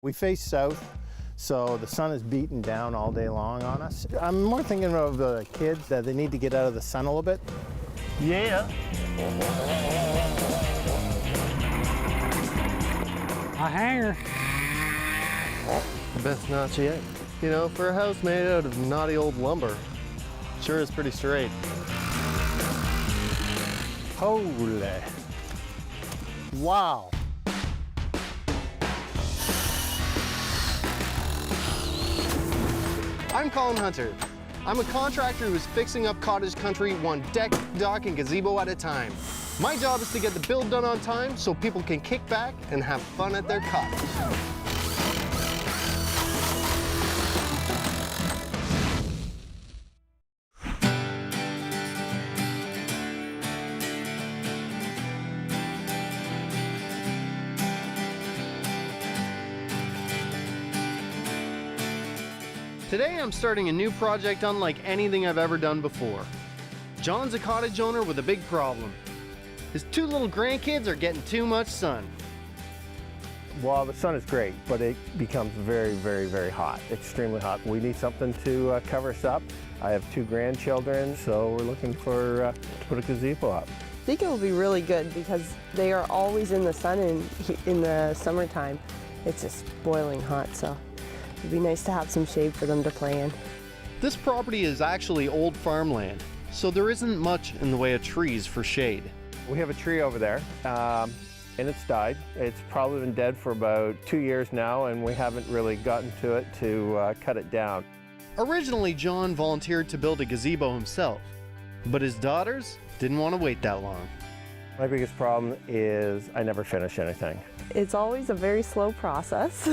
We face south, so the sun is beating down all day long on us. I'm more thinking of the kids that they need to get out of the sun a little bit. Yeah. A hanger. Best notch yet. You know, for a house made out of knotty old lumber, sure is pretty straight. Holy. Wow. I'm Colin Hunter. I'm a contractor who's fixing up cottage country one deck, dock, and gazebo at a time. My job is to get the build done on time so people can kick back and have fun at their cottage. Today I'm starting a new project unlike anything I've ever done before. John's a cottage owner with a big problem. His two little grandkids are getting too much sun. Well, the sun is great, but it becomes very, very, very hot, extremely hot. We need something to cover us up. I have two grandchildren, so we're looking for to put a gazebo up. I think it will be really good because they are always in the sun in the summertime. It's just boiling hot, so it'd be nice to have some shade for them to play in. This property is actually old farmland, so there isn't much in the way of trees for shade. We have a tree over there, and it's died. It's probably been dead for about 2 years now, and we haven't really gotten to it to cut it down. Originally, John volunteered to build a gazebo himself, but his daughters didn't want to wait that long. My biggest problem is I never finish anything. It's always a very slow process.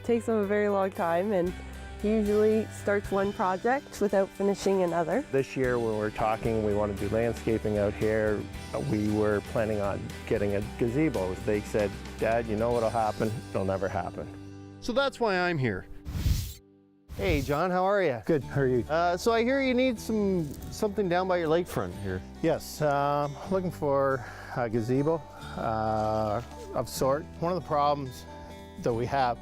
Takes them a very long time, and he usually starts one project without finishing another. This year when we were talking, we want to do landscaping out here. We were planning on getting a gazebo. They said, Dad, you know what'll happen? It'll never happen. So that's why I'm here. Hey John, how are you? Good, how are you? So I hear you need something down by your lakefront here. Yes, looking for a gazebo of sort. One of the problems that we have,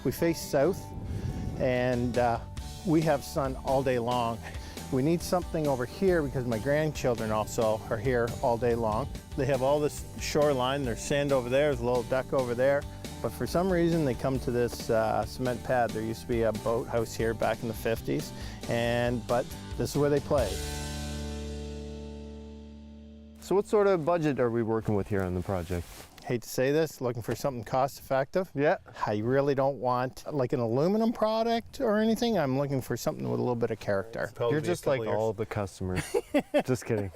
we face south and we have sun all day long. We need something over here because my grandchildren also are here all day long. They have all this shoreline, there's sand over there, there's a little deck over there, but for some reason they come to this cement pad. There used to be a boathouse here back in the 50s, but this is where they play. So what sort of budget are we working with here on the project? Hate to say this, looking for something cost effective. Yeah. I really don't want like an aluminum product or anything. I'm looking for something with a little bit of character. You're just like all the customers. Just kidding.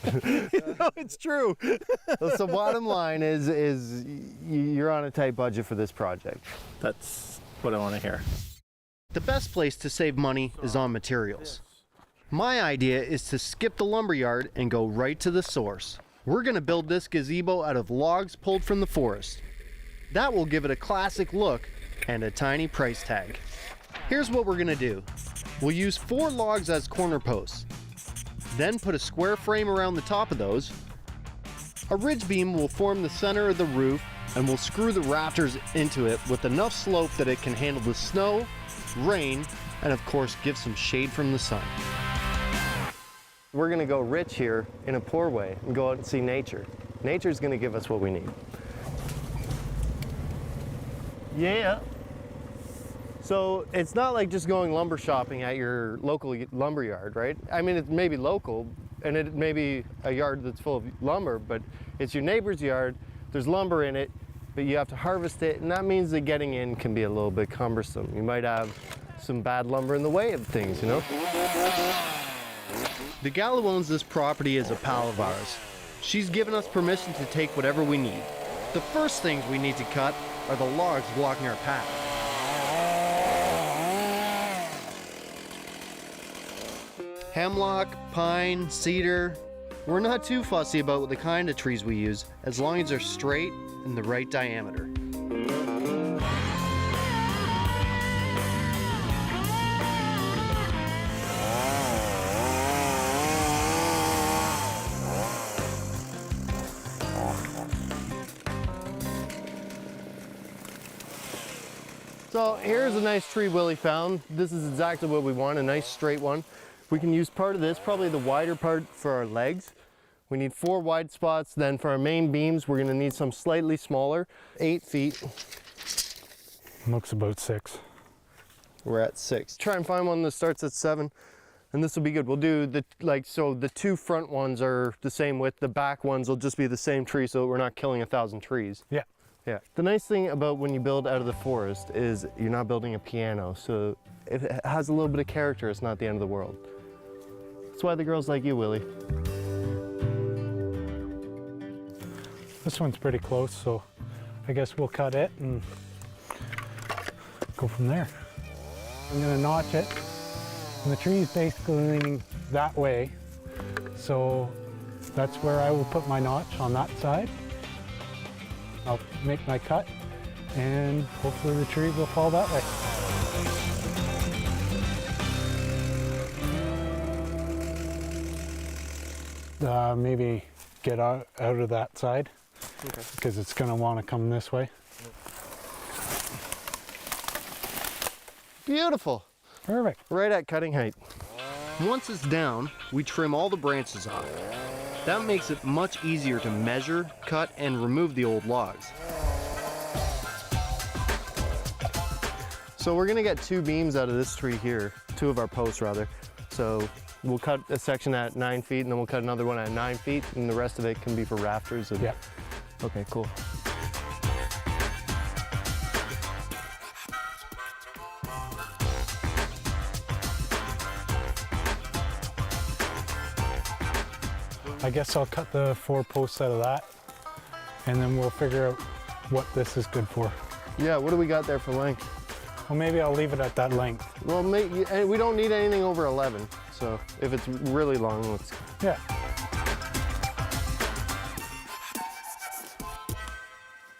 No, it's true. So bottom line is you're on a tight budget for this project. That's what I want to hear. The best place to save money is on materials. My idea is to skip the lumberyard and go right to the source. We're going to build this gazebo out of logs pulled from the forest. That will give it a classic look and a tiny price tag. Here's what we're going to do. We'll use 4 logs as corner posts. Then put a square frame around the top of those. A ridge beam will form the center of the roof, and we'll screw the rafters into it with enough slope that it can handle the snow, rain, and of course give some shade from the sun. We're gonna go rich here in a poor way and go out and see nature. Nature's gonna give us what we need. Yeah. So it's not like just going lumber shopping at your local lumber yard, right? I mean, it may be local and it may be a yard that's full of lumber, but it's your neighbor's yard, there's lumber in it, but you have to harvest it, and that means that getting in can be a little bit cumbersome. You might have some bad lumber in the way of things, you know? The gal who owns this property is a pal of ours. She's given us permission to take whatever we need. The first things we need to cut are the logs blocking our path. Hemlock, pine, cedar. We're not too fussy about the kind of trees we use, as long as they're straight and the right diameter. So here's a nice tree Willie found. This is exactly what we want, a nice straight one. We can use part of this, probably the wider part for our legs. We need 4 wide spots. Then for our main beams, we're gonna need some slightly smaller, 8 feet. Looks about 6. We're at 6. Try and find one that starts at 7, and this will be good. We'll do the, so the 2 front ones are the same width, the back ones will just be the same tree so we're not killing 1,000 trees. Yeah. Yeah. The nice thing about when you build out of the forest is you're not building a piano, so if it has a little bit of character, it's not the end of the world. That's why the girls like you, Willie. This one's pretty close, so I guess we'll cut it and go from there. I'm gonna notch it, and the tree is basically leaning that way, so that's where I will put my notch on that side. I'll make my cut, and hopefully the tree will fall that way. Maybe get out of that side, because it's going to want to come this way. Beautiful. Perfect. Right at cutting height. Once it's down, we trim all the branches off. That makes it much easier to measure, cut, and remove the old logs. So we're gonna get 2 beams out of this tree here, 2 of our posts rather. So we'll cut a section at 9 feet and then we'll cut another one at 9 feet and the rest of it can be for rafters. And... Yeah. Okay, cool. I guess I'll cut the 4 posts out of that, and then we'll figure out what this is good for. Yeah, what do we got there for length? Well, maybe I'll leave it at that length. Well, we don't need anything over 11, so if it's really long, let's... Yeah.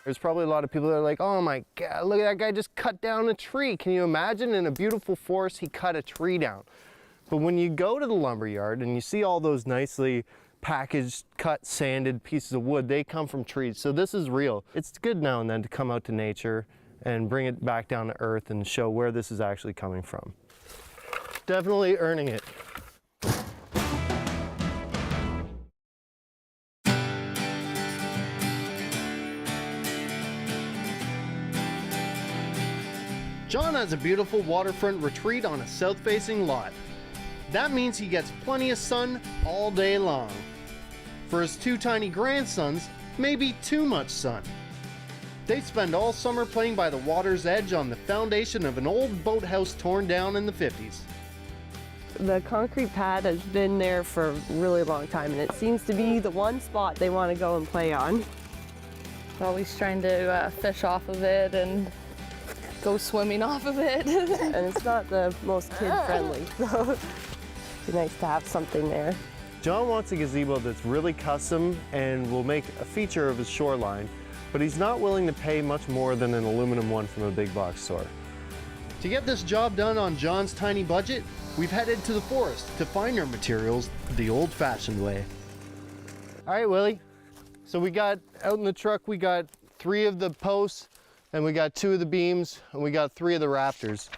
There's probably a lot of people that are like, oh my God, look at that guy just cut down a tree. Can you imagine in a beautiful forest, he cut a tree down? But when you go to the lumber yard and you see all those nicely packaged, cut, sanded pieces of wood, they come from trees. So this is real. It's good now and then to come out to nature and bring it back down to earth and show where this is actually coming from. Definitely earning it. John has a beautiful waterfront retreat on a south-facing lot. That means he gets plenty of sun all day long. For his 2 tiny grandsons, maybe too much sun. They spend all summer playing by the water's edge on the foundation of an old boathouse torn down in the 50s. The concrete pad has been there for a really long time, and it seems to be the one spot they want to go and play on. Always trying to fish off of it and go swimming off of it. And it's not the most kid-friendly, so it'd be nice to have something there. John wants a gazebo that's really custom and will make a feature of his shoreline, but he's not willing to pay much more than an aluminum one from a big box store. To get this job done on John's tiny budget, we've headed to the forest to find our materials the old-fashioned way. All right, Willie. So we got out in the truck, we got 3 of the posts, and we got 2 of the beams, and we got 3 of the rafters.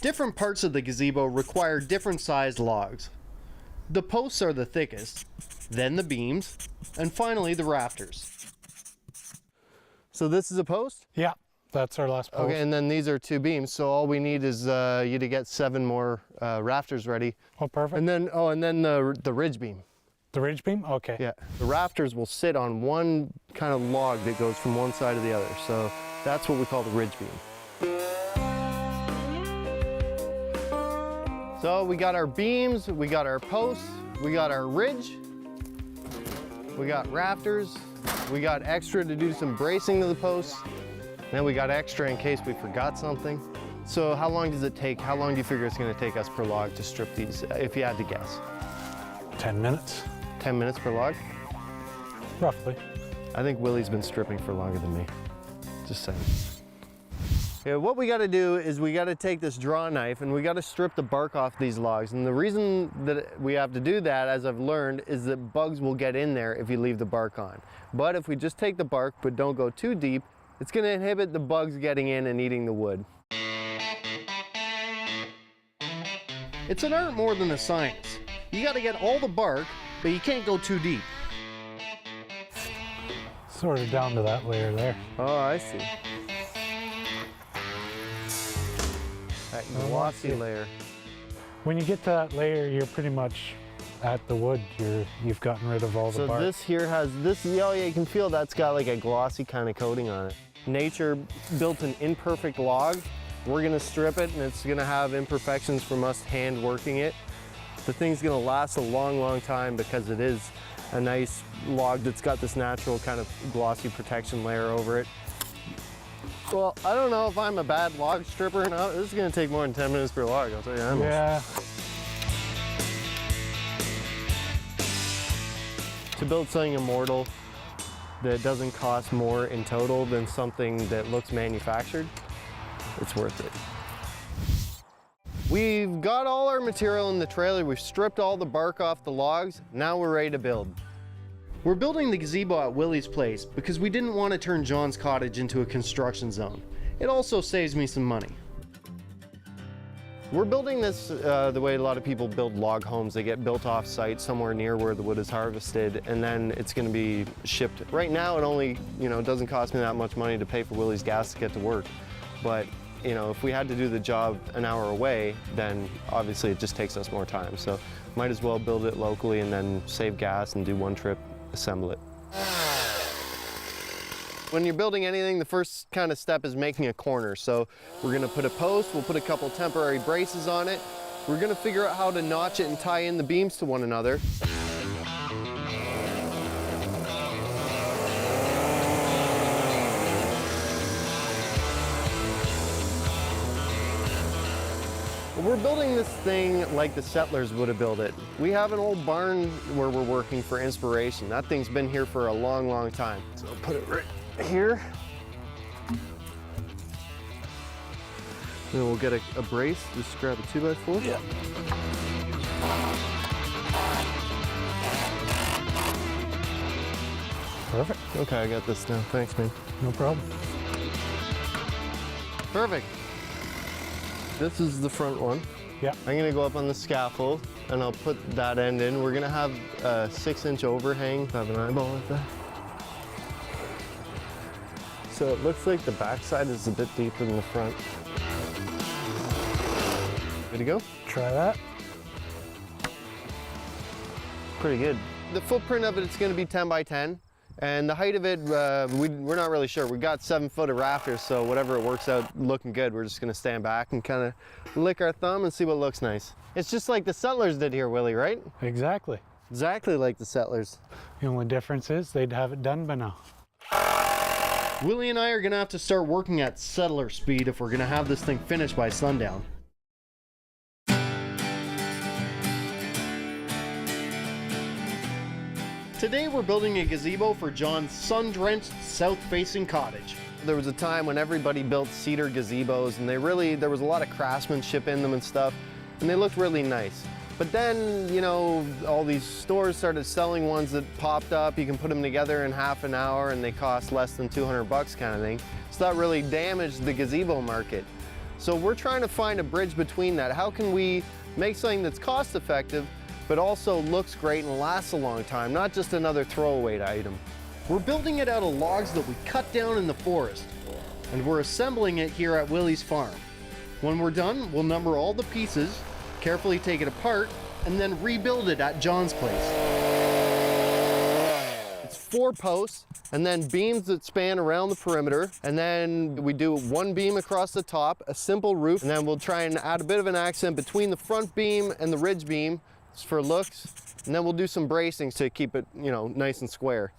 Different parts of the gazebo require different sized logs. The posts are the thickest, then the beams, and finally the rafters. So this is a post? Yeah, that's our last post. Okay, and then these are 2 beams, so all we need is you to get 7 more rafters ready. Oh, perfect. And then, the ridge beam. The ridge beam? Okay. Yeah, the rafters will sit on one kind of log that goes from one side to the other, so that's what we call the ridge beam. So we got our beams, we got our posts, we got our ridge, we got rafters, we got extra to do some bracing to the posts, and then we got extra in case we forgot something. So how long does it take? How long do you figure it's going to take us per log to strip these, if you had to guess? 10 minutes. 10 minutes per log? Roughly. I think Willie's been stripping for longer than me. Just saying. Yeah, what we got to do is we got to take this draw knife and we got to strip the bark off these logs. And the reason that we have to do that, as I've learned, is that bugs will get in there if you leave the bark on. But if we just take the bark but don't go too deep, It's gonna inhibit the bugs getting in and eating the wood. It's an art more than a science. You gotta get all the bark, but you can't go too deep. Sort of down to that layer there. Oh, I see. That glossy layer. When you get to that layer, you're pretty much at the wood. You've gotten rid of all the bark. So this here has this, oh yeah, you can feel that's got like a glossy kind of coating on it. Nature built an imperfect log. We're gonna strip it and it's gonna have imperfections from us hand working it. The thing's gonna last a long, long time because it is a nice log that's got this natural kind of glossy protection layer over it. Well, I don't know if I'm a bad log stripper or not. This is gonna take more than 10 minutes per log, I'll tell you that much. Yeah. To build something immortal that doesn't cost more in total than something that looks manufactured, it's worth it. We've got all our material in the trailer. We've stripped all the bark off the logs. Now we're ready to build. We're building the gazebo at Willie's place because we didn't want to turn John's cottage into a construction zone. It also saves me some money. We're building this the way a lot of people build log homes. They get built off site somewhere near where the wood is harvested, and then it's going to be shipped. Right now it only, doesn't cost me that much money to pay for Willie's gas to get to work. But, if we had to do the job an hour away, then obviously it just takes us more time. So might as well build it locally and then save gas and do one trip, assemble it. When you're building anything, the first kind of step is making a corner. So we're gonna put a post, we'll put a couple temporary braces on it. We're gonna figure out how to notch it and tie in the beams to one another. We're building this thing like the settlers would have built it. We have an old barn where we're working for inspiration. That thing's been here for a long, long time. So I'll put it right here. Then we'll get a brace, just grab a 2x4. Yeah. Perfect. Okay, I got this now. Thanks, man. No problem. Perfect. This is the front one. Yeah. I'm gonna go up on the scaffold and I'll put that end in. We're gonna have a 6-inch overhang. Have an eyeball like that. So it looks like the backside is a bit deeper than the front. Good to go? Try that. Pretty good. The footprint of it's gonna be 10 by 10. And the height of it, we're not really sure. We got 7 foot of rafters, so whatever it works out looking good, we're just gonna stand back and kind of lick our thumb and see what looks nice. It's just like the settlers did here, Willie, right? Exactly. Exactly like the settlers. The only difference is they'd have it done by now. Willie and I are gonna have to start working at settler speed if we're gonna have this thing finished by sundown. Today we're building a gazebo for John's sun-drenched, south-facing cottage. There was a time when everybody built cedar gazebos and there was a lot of craftsmanship in them and stuff, and they looked really nice. But then, all these stores started selling ones that popped up. You can put them together in half an hour and they cost less than 200 bucks kind of thing. So that really damaged the gazebo market. So we're trying to find a bridge between that. How can we make something that's cost effective but also looks great and lasts a long time, not just another throwaway item. We're building it out of logs that we cut down in the forest, and we're assembling it here at Willie's farm. When we're done, we'll number all the pieces, carefully take it apart, and then rebuild it at John's place. It's 4 posts, and then beams that span around the perimeter, and then we do 1 beam across the top, a simple roof, and then we'll try and add a bit of an accent between the front beam and the ridge beam for looks, and then we'll do some bracings to keep it, nice and square.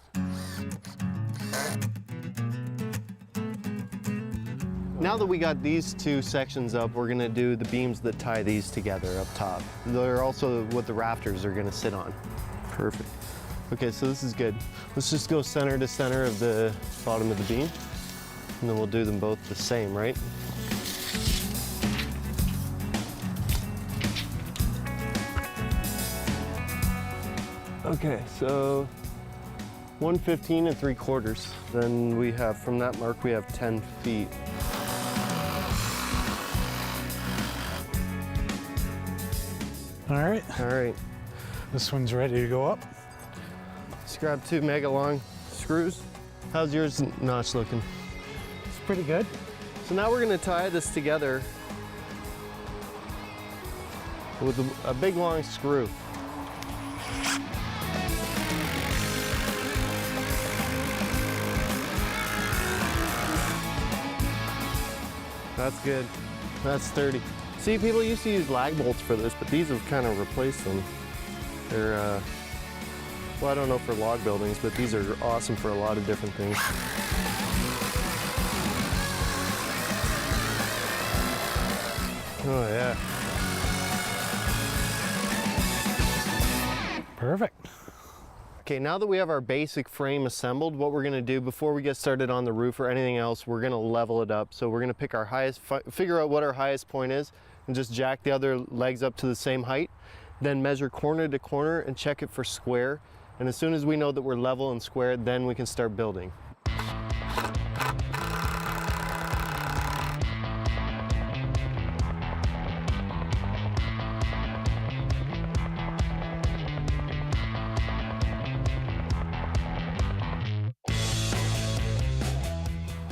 Now that we got these 2 sections up, we're gonna do the beams that tie these together up top. They're also what the rafters are gonna sit on. Perfect. Okay, so this is good. Let's just go center to center of the bottom of the beam, and then we'll do them both the same, right? Okay, so 115 3/4. Then we have, from that mark, we have 10 feet. All right, All right, this one's ready to go up. let's grab 2 mega long screws. How's yours notch looking? It's pretty good. So now we're gonna tie this together with a big long screw. That's good. That's sturdy. See, people used to use lag bolts for this, but these have kind of replaced them. They're, well, I don't know for log buildings, but these are awesome for a lot of different things. Oh yeah. Perfect. Okay, now that we have our basic frame assembled, what we're gonna do before we get started on the roof or anything else, we're gonna level it up. So we're gonna pick our highest, figure out what our highest point is, and just jack the other legs up to the same height. Then measure corner to corner and check it for square. And as soon as we know that we're level and square, then we can start building.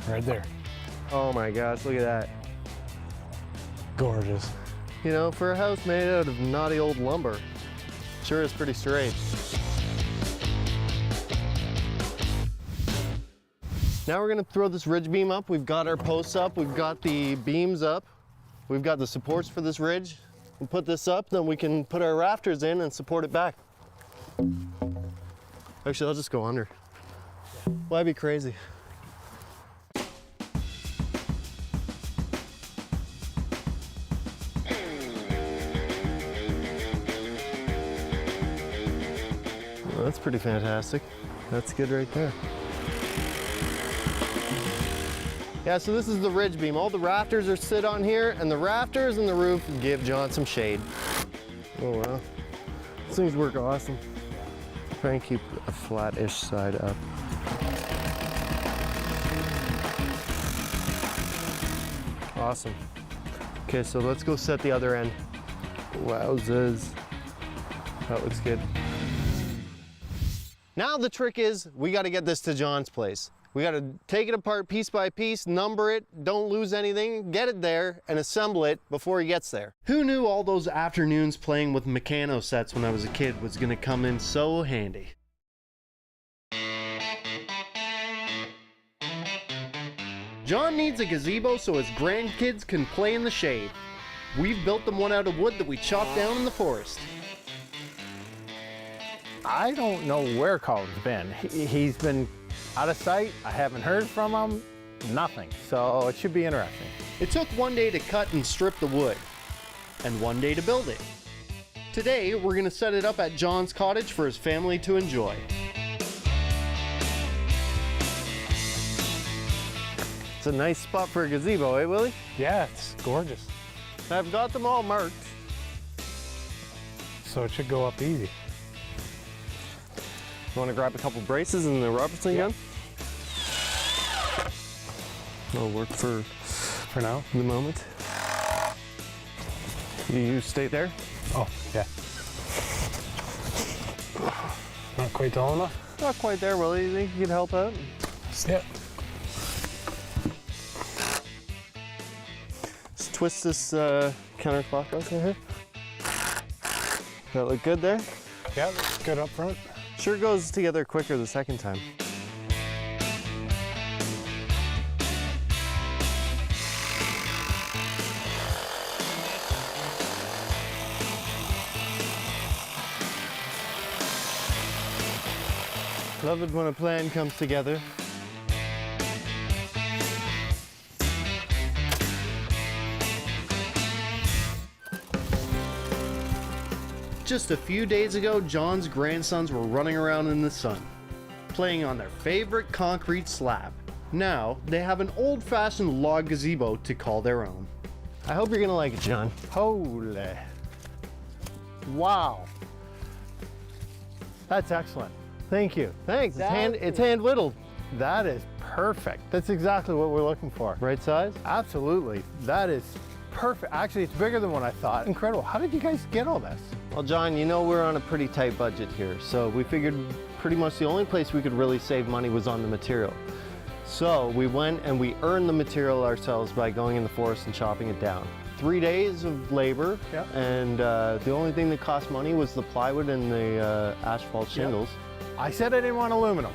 Right there. Oh my gosh, look at that. Gorgeous. You know, for a house made out of knotty old lumber, sure is pretty straight. Now we're gonna throw this ridge beam up. We've got our posts up, we've got the beams up, we've got the supports for this ridge. We'll put this up, then we can put our rafters in and support it back. Actually, I'll just go under. Why be crazy? Well, that's pretty fantastic. That's good right there. Yeah, so this is the ridge beam. All the rafters are sit on here, and the rafters and the roof give John some shade. Oh wow. These things work awesome. Try and keep a flat-ish side up. Awesome. Okay, so let's go set the other end. Wowzers. That looks good. Now the trick is, we gotta get this to John's place. We gotta take it apart piece by piece, number it, don't lose anything, get it there, and assemble it before he gets there. Who knew all those afternoons playing with Meccano sets when I was a kid was gonna come in so handy? John needs a gazebo so his grandkids can play in the shade. We've built them one out of wood that we chopped down in the forest. I don't know where Colin's been. He's been out of sight. I haven't heard from him. Nothing. So it should be interesting. It took one day to cut and strip the wood, and one day to build it. Today, we're gonna set it up at John's cottage for his family to enjoy. It's a nice spot for a gazebo, eh, Willie? Yeah, it's gorgeous. I've got them all marked. So it should go up easy. You wanna grab a couple braces and the Robertson gun? That'll work for now. the moment. You stay there. Oh, yeah. Not quite tall enough? Not quite there, Willie. You think you could help out? Yeah. Just twist this counterclockwise in here. That look good there? Yeah, that's good up front. Sure goes together quicker the second time. Love it when a plan comes together. Just a few days ago, John's grandsons were running around in the sun, playing on their favorite concrete slab. Now, they have an old-fashioned log gazebo to call their own. I hope you're gonna like it, John. Holy. Wow. That's excellent. Thank you. Thanks. It's hand whittled. That is perfect. That's exactly what we're looking for. Right size? Absolutely. That is perfect. Actually, it's bigger than what I thought. Incredible. How did you guys get all this? Well, John, you know we're on a pretty tight budget here, so we figured pretty much the only place we could really save money was on the material. So we went and we earned the material ourselves by going in the forest and chopping it down. 3 days of labor, Yep. and the only thing that cost money was the plywood and the asphalt shingles. I said I didn't want aluminum.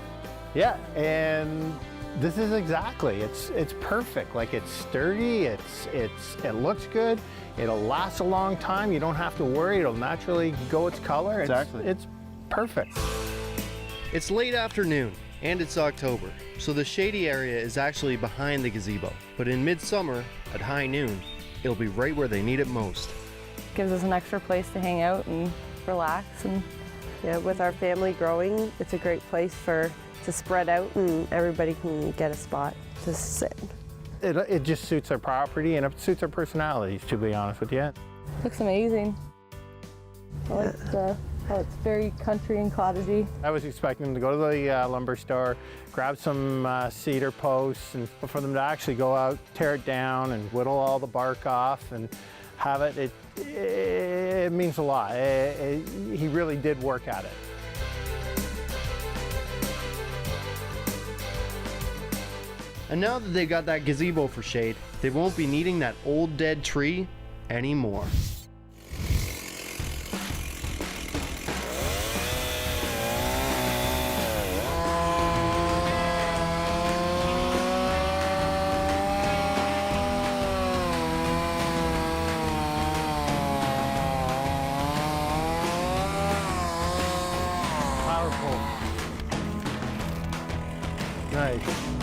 Yeah, And this is exactly, it's perfect. Like, it's sturdy, it looks good, it'll last a long time, you don't have to worry, it'll naturally go its color. Exactly. It's perfect. it's late afternoon and it's October, so the shady area is actually behind the gazebo. But in midsummer, at high noon, it'll be right where they need it most. Gives us an extra place to hang out and relax. And Yeah, with our family growing, it's a great place to spread out and everybody can get a spot to sit. It just suits our property and it suits our personalities, to be honest with you. looks amazing. I like how it's very country and cottagey. I was expecting them to go to the lumber store, grab some cedar posts, and for them to actually go out, tear it down, and whittle all the bark off and have it. It means a lot. He really did work at it. And now that they've got that gazebo for shade, they won't be needing that old dead tree anymore. Powerful. Nice.